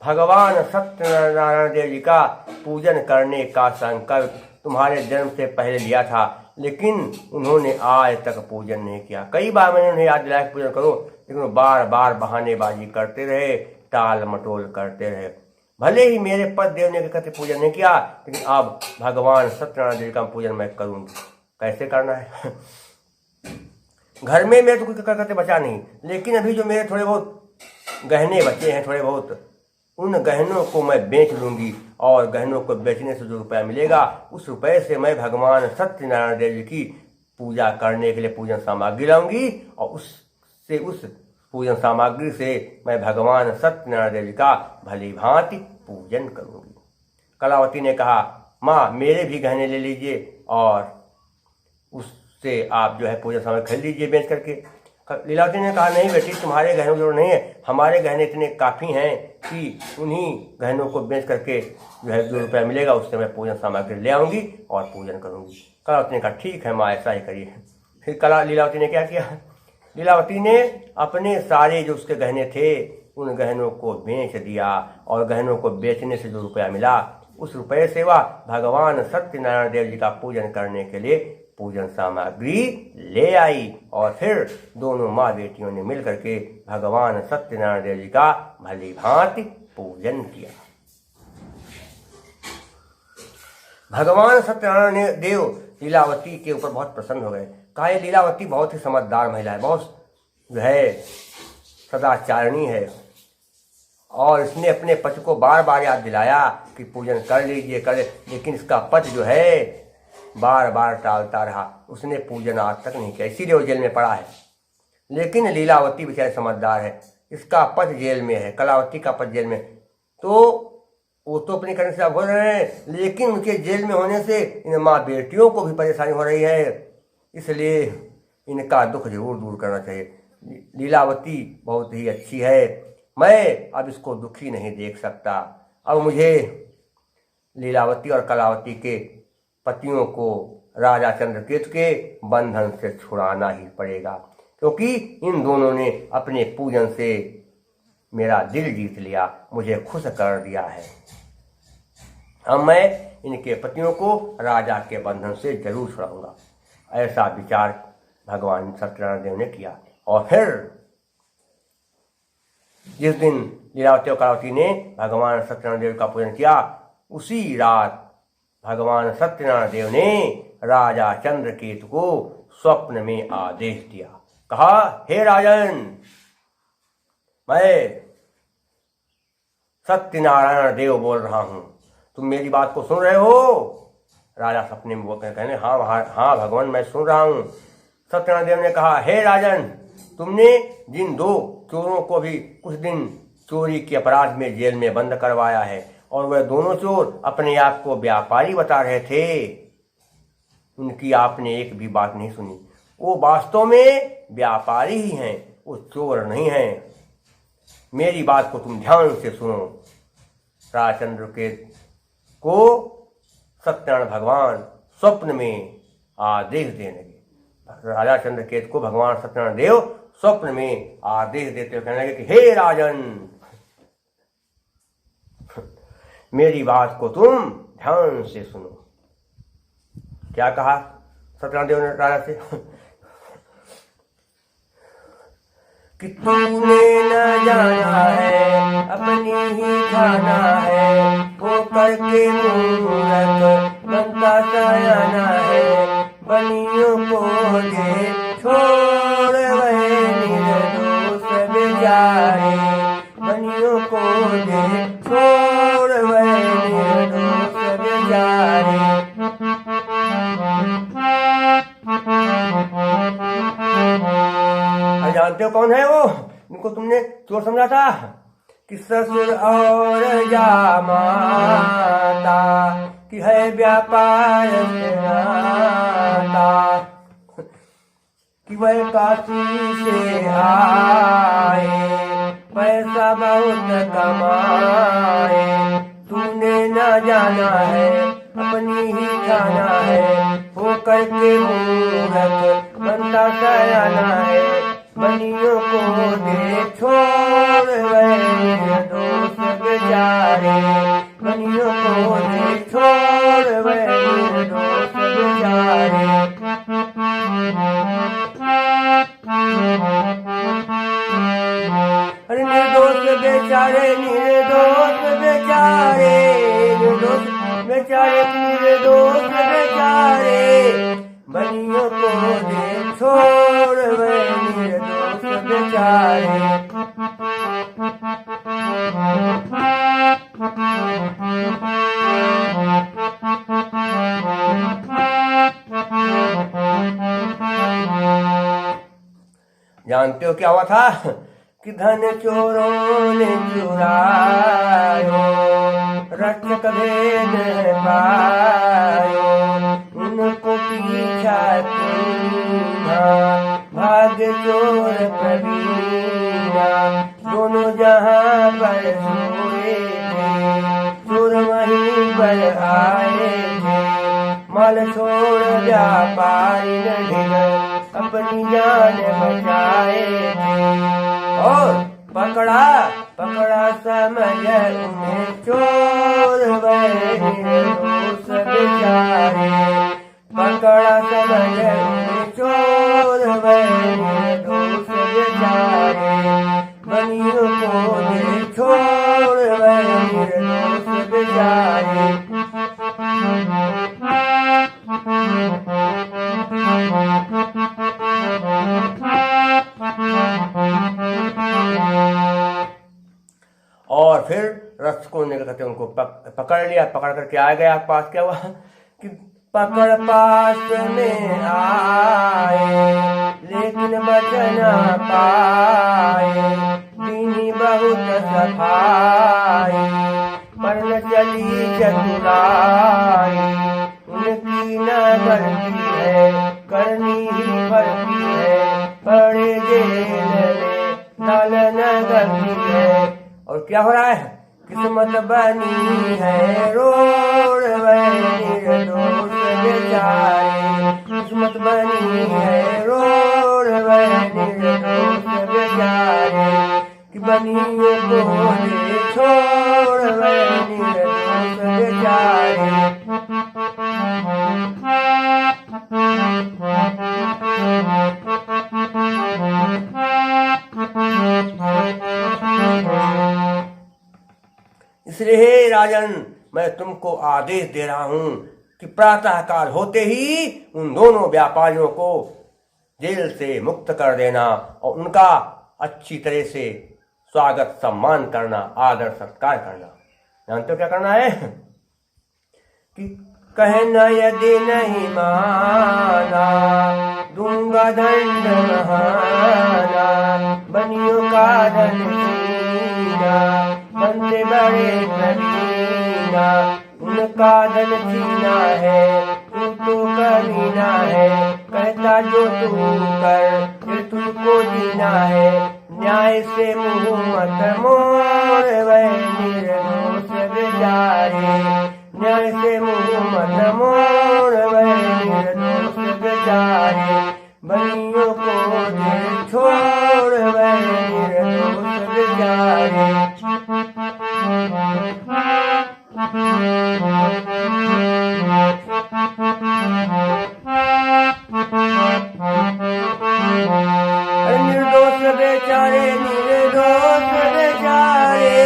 भगवान सत्यनारायण देव जी का पूजन करने का संकल्प तुम्हारे जन्म से पहले लिया था, लेकिन उन्होंने आज तक पूजन नहीं किया। कई बार मैंने उन्हें याद दिलाया पूजन करो, लेकिन बार बार बहानेबाजी करते रहे, टाल मटोल करते रहे। भले ही मेरे पतिदेव ने कहते पूजन नहीं किया, लेकिन अब भगवान सत्यनारायण देव का पूजन मैं करूँगी। कैसे करना है घर में मेरे तो कुछ करते बचा नहीं, लेकिन अभी जो मेरे थोड़े बहुत गहने बचे हैं, थोड़े बहुत, उन गहनों को मैं बेच लूंगी और गहनों को बेचने से जो रुपया मिलेगा उस रुपये से मैं भगवान सत्यनारायण देव जी की पूजा करने के लिए पूजन सामग्री लाऊंगी और उस पूजन सामग्री से मैं भगवान सत्यनारायण देव जी का भली भांति पूजन करूंगी। कलावती ने कहा माँ मेरे भी गहने ले लीजिए और उससे आप जो है पूजन सामग्री खरीद लीजिए बेच करके। लीलावती ने कहा नहीं बेटी तुम्हारे गहनों की जरूरत नहीं है, हमारे गहने इतने काफ़ी हैं कि उन्हीं गहनों को बेच करके जो है जो रुपया मिलेगा उससे मैं पूजन सामग्री ले आऊँगी और पूजन करूँगी। कलावती ने कहा ठीक है माँ ऐसा ही करिए। फिर लीलावती ने क्या किया, लीलावती ने अपने सारे जो उसके गहने थे उन गहनों को बेच दिया और गहनों को बेचने से जो रुपया मिला उस रुपये से वह भगवान सत्यनारायण देव जी का पूजन करने के लिए पूजन सामग्री ले आई और फिर दोनों माँ बेटियों ने मिल करके भगवान सत्यनारायण देव जी का भली भांति पूजन किया। भगवान सत्यनारायण देव लीलावती के ऊपर बहुत प्रसन्न हो गए। कहा ये लीलावती बहुत ही समझदार महिला है, बहुत जो है सदाचारिणी है, और इसने अपने पति को बार बार याद दिलाया कि पूजन कर लीजिए कर, लेकिन इसका पति जो है बार बार टालता रहा। उसने पूजन आज तक नहीं किया, इसीलिए वो जेल में पड़ा है। लेकिन लीलावती बेचारी समझदार है, इसका पति जेल में है, कलावती का पति जेल में, तो वो तो अपनी करने से अब हो रहे हैं, लेकिन उनके जेल में होने से इन माँ बेटियों को भी परेशानी हो रही है, इसलिए इनका दुख जरूर दूर करना चाहिए। लीलावती बहुत ही अच्छी है, मैं अब इसको दुखी नहीं देख सकता। अब मुझे लीलावती और कलावती के पतियों को राजा चंद्रकेतु के बंधन से छुड़ाना ही पड़ेगा, क्योंकि इन दोनों ने अपने पूजन से मेरा दिल जीत लिया, मुझे खुश कर दिया है। अब मैं इनके पतियों को राजा के बंधन से जरूर छुड़ाऊंगा। ऐसा विचार भगवान सत्यनारायण देव ने किया। और फिर जिस दिन लीलावती और कलावती ने भगवान सत्यनारायण देव का पूजन किया, उसी रात भगवान सत्यनारायण देव ने राजा चंद्रकेतु को स्वप्न में आदेश दिया। कहा, हे राजन, मैं सत्यनारायण देव बोल रहा हूं, तुम मेरी बात को सुन रहे हो? राजा सपने में वो कहने, हाँ भगवान, मैं सुन रहा हूं। सत्यनारायण देव ने कहा, हे राजन, तुमने जिन दो चोरों को भी कुछ दिन चोरी के अपराध में जेल में बंद करवाया है, और वह दोनों चोर अपने आप को व्यापारी बता रहे थे, उनकी आपने एक भी बात नहीं सुनी। वो वास्तव में व्यापारी ही हैं, वो चोर नहीं हैं। मेरी बात को तुम ध्यान से सुनो। राजा चंद्रकेतु को सत्यनारायण भगवान स्वप्न में आदेश देने लगे। राजा चंद्रकेतु को भगवान सत्यनारायण देव स्वप्न में आदेश देते हुए कहने लगे कि हे राजन, मेरी बात को तुम ध्यान से सुनो। क्या कहा सत्यनारायण देव ने राजा से? कि तूने न जाना है, अपनी ही खाना है, वो करके मूरख बनता सयाना है। बनियों को दे छोड़ वह निर्दोष बेचारे, बनियों को दे छोड़ वह निर्दोष बेचारे। जानते हो कौन है वो, इनको तुमने चोर समझा था? कि ससुर और जामाता कि है व्यापार से नाता, कि वह काशी से आए, पैसा बहुत कमाए। तूने न जाना है, अपनी ही खाना है, वो करके मूरख बनता सयाना है। बनियों को दे छोड़ वह निर्दोष बेचारे, बनियों को दे छोड़ वह निर्दोष बेचारे। अरे निर्दोष बेचारे, निर्दोष बेचारे, निर्दोष बेचारे, निर्दोष बेचारे। बनियों को दे छोड़ वह निर्दोष बेचारे। जानते हो क्या हुआ था? कि धन चोरों ने चुरायो, रक्षक भेद पायो। उनको पीछा कीना, भाग चोर प्रवीणा। दोनों जहां पर सोए थे, चोर वहीं पर आए थे। माल छोड़ व्यापारी न ढिल, अपनी जान बचाए थे। और पकड़ा समझ उन्हें चोर वह निर्दोष बेचारे। पकड़ा समझ उन्हें चोर वह निर्दोष बेचारे। बनियों को दे छोड़ वह निर्दोष बेचारे। फिर रक्षकों ने कहते उनको पकड़ लिया। पकड़ करके आ गया पास। क्या हुआ कि पकड़ पास में आए लेकिन बच न पाए, दीनी बहुत सफाई पर न चली चतुराई, उनकी न गलती है करनी ही पड़ती है, पड़े जेल में डाल न गलती है। और क्या हो रहा है? किस्मत बनी है रोड निर्दोष बेचारे, किस्मत बनी है रोड निर्दोष बेचारे, कि बनियों को ले छोड़ निर्दोष बेचारे। इसलिए हे राजन, मैं तुमको आदेश दे रहा हूं कि प्रातः काल होते ही उन दोनों व्यापारियों को जेल से मुक्त कर देना और उनका अच्छी तरह से स्वागत सम्मान करना, आदर सत्कार करना। जानते हो क्या करना है? कि कहना यदि नहीं माना दूंगा दंड महाना, बनियों का दंड छीना बनते बड़े प्रवीणा, उनका धन छीना है तू तो कमीना है, कहता जो तू कर फिर तुझको जीना है, न्याय से मुँह मत मोड़ वह निर्दोष बेचारे, न्याय से मुँह मत मोड़ वह निर्दोष बेचारे, बनियों को दे छोड़ वह निर्दोष बेचारे। निर्दोष बेचारे, निर्दोष बेचारे,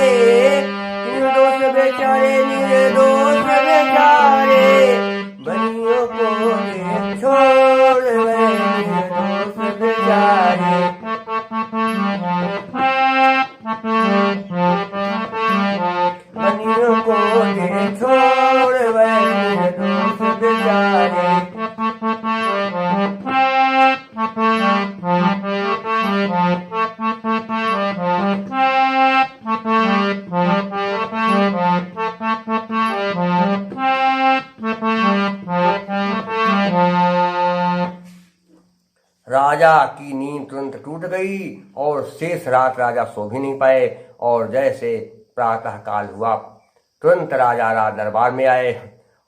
निर्दोष बेचारे, निर्दोष बेचारे, बनियों को दे छोड़ वह निर्दोष बेचारे। बनियों को दे छोड़ वह निर्दोष बेचारे। राजा की नींद तुरंत टूट गई और शेष रात राजा सो भी नहीं पाए। और जैसे प्रातः काल हुआ तुरंत राजा राज दरबार में आए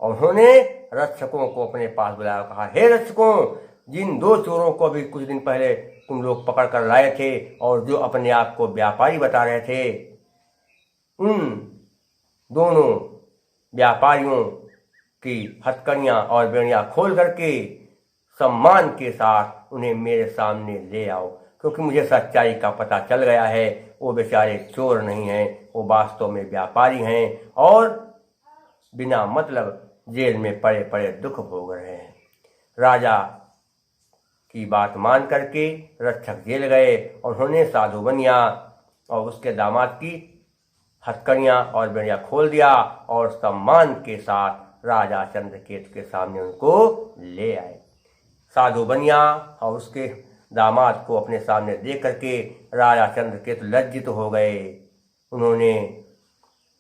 और उन्होंने रक्षकों को अपने पास बुलाया। कहा, हे रक्षकों, जिन दो चोरों को अभी कुछ दिन पहले तुम लोग पकड़ कर लाए थे और जो अपने आप को व्यापारी बता रहे थे, उन दोनों व्यापारियों की हथकड़ियां और बेड़ियां खोल करके सम्मान के साथ उन्हें मेरे सामने ले आओ, क्योंकि मुझे सच्चाई का पता चल गया है। वो बेचारे चोर नहीं हैं, वो वास्तव में व्यापारी हैं और बिना मतलब जेल में पड़े पड़े दुख भोग रहे हैं। राजा की बात मान करके रक्षक जेल गए और उन्होंने साधु बनिया और उसके दामाद की हथकड़ियां और बेड़ियां खोल दिया और सम्मान के साथ राजा चंद्रकेतु के सामने उनको ले आए। साधु बनिया और उसके दामाद को अपने सामने देख करके राजा चंद्रकेतु लज्जित हो गए। उन्होंने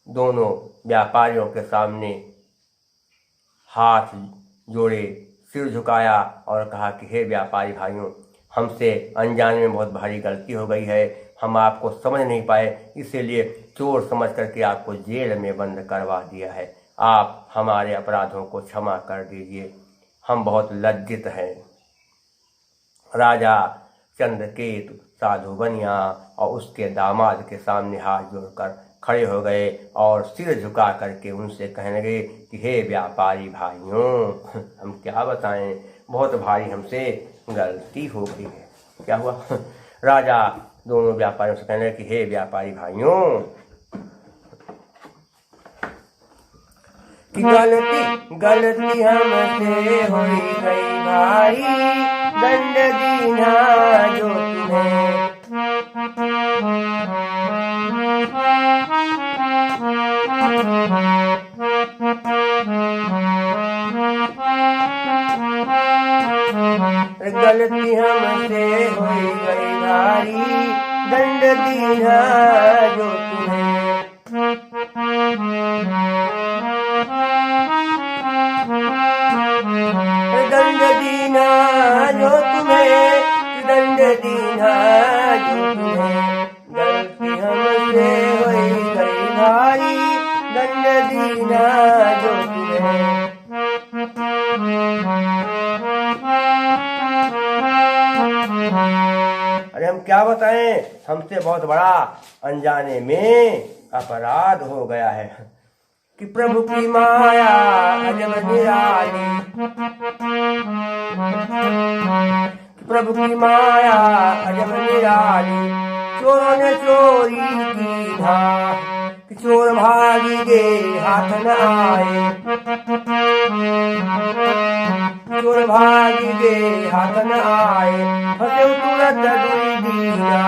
दोनों व्यापारियों के सामने हाथ जोड़े, सिर झुकाया और कहा कि हे व्यापारी भाइयों, हमसे अनजाने में बहुत भारी गलती हो गई है, हम आपको समझ नहीं पाए, इसीलिए चोर समझ करके आपको जेल में बंद करवा दिया है। आप हमारे अपराधों को क्षमा कर दीजिए, हम बहुत लज्जित हैं। राजा चंद्रकेतु साधु बनिया और उसके दामाद के सामने हाथ जोड़कर खड़े हो गए और सिर झुका करके उनसे कहने लगे कि हे व्यापारी भाइयों, हम क्या बताएं, बहुत भारी हमसे गलती हो गई है। क्या हुआ? राजा दोनों व्यापारियों से कहने लगे कि हे व्यापारी भाइयों, कि गलती हमसे हुई गई भाई, दंड दीना जो तुम्हें गलती हमसे हुई गई भारी, दंड दीना जो तुम्हें। दंड दीना जो तुम्हें, दंड दीना जो तुम्हें, गलती हमसे हुई गई भारी, दंड दीना जो तुम्हें। अरे हम क्या बताएं, हमसे बहुत बड़ा अनजाने में अपराध हो गया है कि प्रभु की माया अजब निराली, प्रभु की माया अजब निराली। चोरों ने चोरी की था, चोर भागी गए हाथ न आए, चोर भागी गए हाथ न आए। फंसे तुरंत दुई दीना,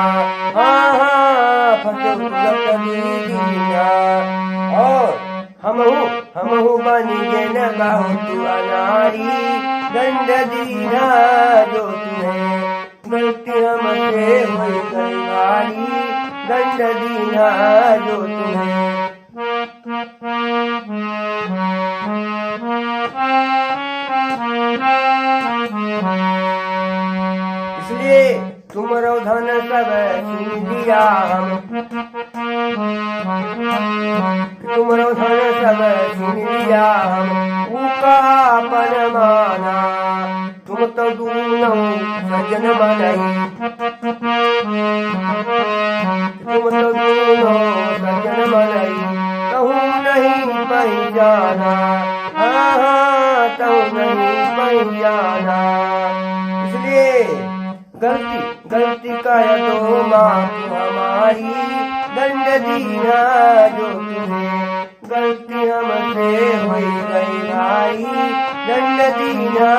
हाँ हाँ फंसे तुरंत दुई दीना। और हमहू बनी गे न बहुत अनारी, दंड दीना जो तुम्हें, गलती हमसे हुई गई भारी, दंड दीना जो तुम्हें। इसलिए तुमरो धन सब छीन लिया हम, तुमरो धन सब छीन लिया हम, उका अपन माना, तुम तो दूनो सजन बनई, तुम तो दूनो सजन बनई, कहूँ नहीं पही जाना, हाँ हाँ कहूँ नहीं पही जाना। इसलिए गलती कर दो माफ हमारी, दंड दीना जो तुम्हें, गलती हमसे हुई गई भाई, दंड दीना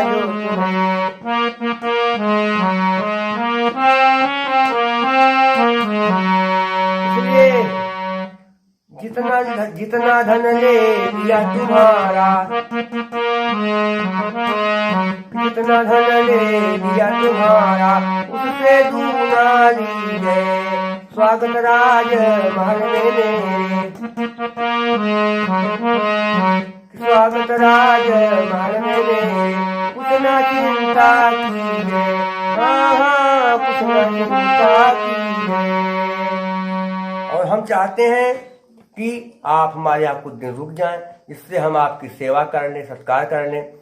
जो तुम्हें। इसलिए जितना धन ले लिया तुम्हारा, जितना धन ले लिया तुम्हारा, उससे दूना लीजिए स्वागत राज महल में मेरे, स्वागत राज महल में मेरे। उतना चिंता कीजिए, हाँ हाँ उतना चिंता कीजिए। और हम चाहते हैं कि आप हमारे यहाँ कुछ दिन रुक जाएं, जिससे हम आपकी सेवा कर लें, सत्कार कर लें,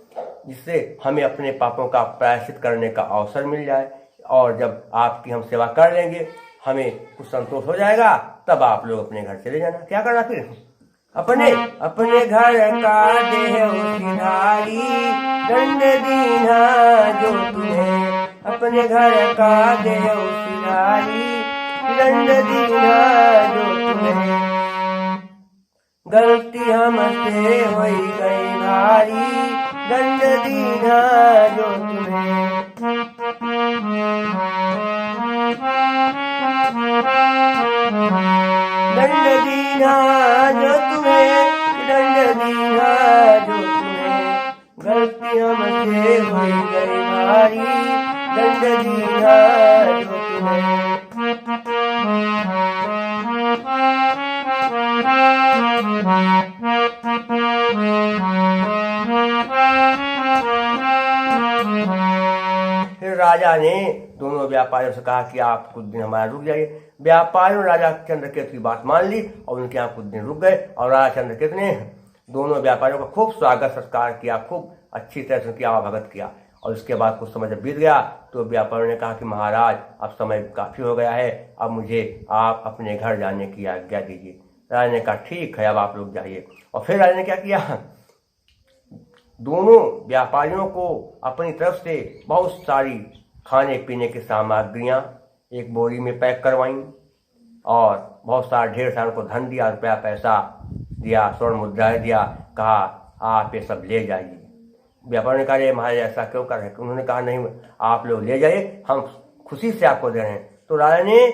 जिससे हमें अपने पापों का प्रायश्चित करने का अवसर मिल जाए। और जब आपकी हम सेवा कर लेंगे, हमें कुछ संतोष हो जाएगा, तब आप लोग अपने घर चले जाना। क्या करना फिर? अपने घर का देह उधारी, दंड दीना जो तुम्हें, अपने घर का देह उधारी, दंड दीना जो तुम्हें। गलती हमसे हुई गई भारी, दंड दीना जो तुम्हें। दंड दीना जो तुम्हें, दंड दीना जो तुम्हें। गलती हमसे हुई गई भारी, दंड दीना जो तुम्हें। फिर राजा ने दोनों व्यापारियों से कहा कि आप कुछ दिन हमारा रुक जाइए। व्यापारियों राजा चंद्रकेतु की बात मान ली और उनके यहाँ कुछ दिन रुक गए। और राजा चंद्रकेतु ने दोनों व्यापारियों का खूब स्वागत सत्कार किया, खूब अच्छी तरह से उनकी आवाभगत किया। और उसके बाद कुछ समय जब बीत गया तो व्यापारियों ने कहा कि महाराज अब समय काफी हो गया है, अब मुझे आप अपने घर जाने की आज्ञा दीजिए। राजा ने कहा ठीक है, अब आप लोग जाइए। और फिर राजा ने क्या किया, दोनों व्यापारियों को अपनी तरफ से बहुत सारी खाने पीने की सामग्रियां एक बोरी में पैक करवाई और बहुत सारा ढेर सारा उनको धन दिया, रुपया पैसा दिया, स्वर्ण मुद्राएं दिया। कहा आप ये सब ले जाइए। व्यापारी ने कहा ये महाराज ऐसा क्यों कर रहे हैं? उन्होंने कहा नहीं, आप लोग ले जाइए, हम खुशी से आपको दे रहे हैं। तो राजा ने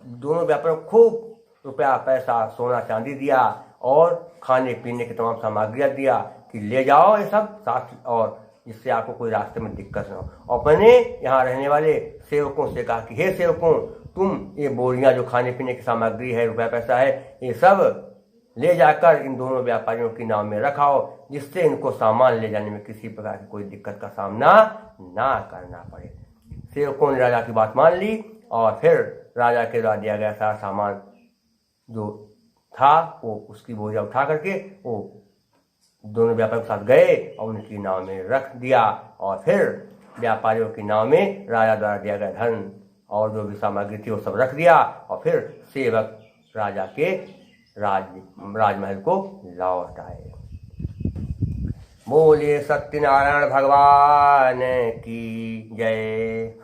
दोनों व्यापारियों को खूब रुपया पैसा सोना चांदी दिया और खाने पीने की तमाम सामग्रियां दिया कि ले जाओ ये सब साथ, और जिससे आपको कोई रास्ते में दिक्कत न हो। और मैंने यहाँ रहने वाले सेवकों से कहा कि हे सेवकों, तुम ये बोरियां जो खाने पीने की सामग्री है, रुपया पैसा है, ये सब ले जाकर इन दोनों व्यापारियों की नाव में रखाओ, जिससे इनको सामान ले जाने में किसी प्रकार की कोई दिक्कत का सामना ना करना पड़े। सेवकों ने राजा की बात मान ली और फिर राजा के द्वारा दिया गया सारा सामान जो था वो उसकी बोरियां उठा करके वो दोनों व्यापारियों के साथ गए और उनकी नाव में रख दिया। और फिर व्यापारियों की नाव में राजा द्वारा दिया गया धन और जो भी सामग्री थी वो सब रख दिया और फिर सेवक राजा के राजमहल को लौट आए। बोलिए सत्यनारायण भगवान की जय।